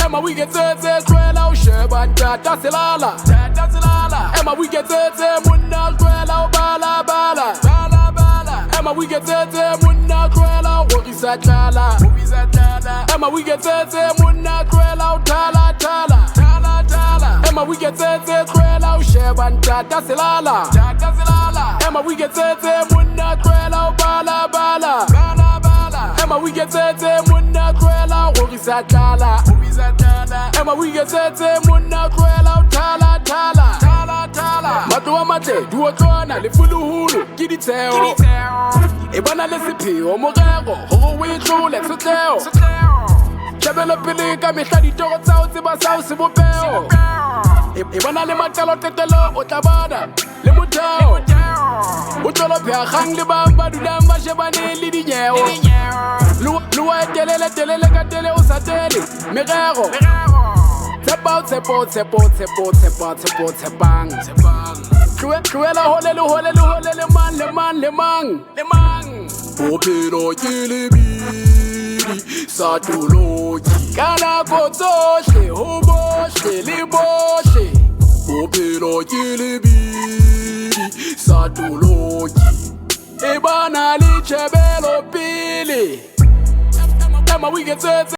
Emma, we get it, well out, Sherban, that's it, Lala. Emma, we get it, Munna, well out, Bala, Bala. Emma, we get it, Munna, well out, what is that, Lala? Emma, we get it, Munna, well out, Tala, Tala. Emma, we get it, well out, Sherban, that's it, Lala. Emma, we get it, Munna, well out, Bala, Bala. Emma, we get it, Munna, well out, what is that, Lala? Emma, we get it, Munna, well out, Tala, Tala. Madua mate, do a corner, the full hulu, giddy tail. Ebana lesipi, or Morego, who we through, let's tell. Chabella Pilica, me study towards South of South of Bell. Ebana le Matalo Tetelo, Otabada, Lemutao. Utolopia, hang the bamba, do Damba Shabane, Lidia. Lua Telega Tele Osateli, Merero. Sepang. Cruella, le man. Popero, Gilibidi, Satuloji. Kana Kotoshi, Hoboshi, Liboshi. Popero, Gilibidi, Satuloji. Ebana, Lichebelo, Pili. Emma, we get it.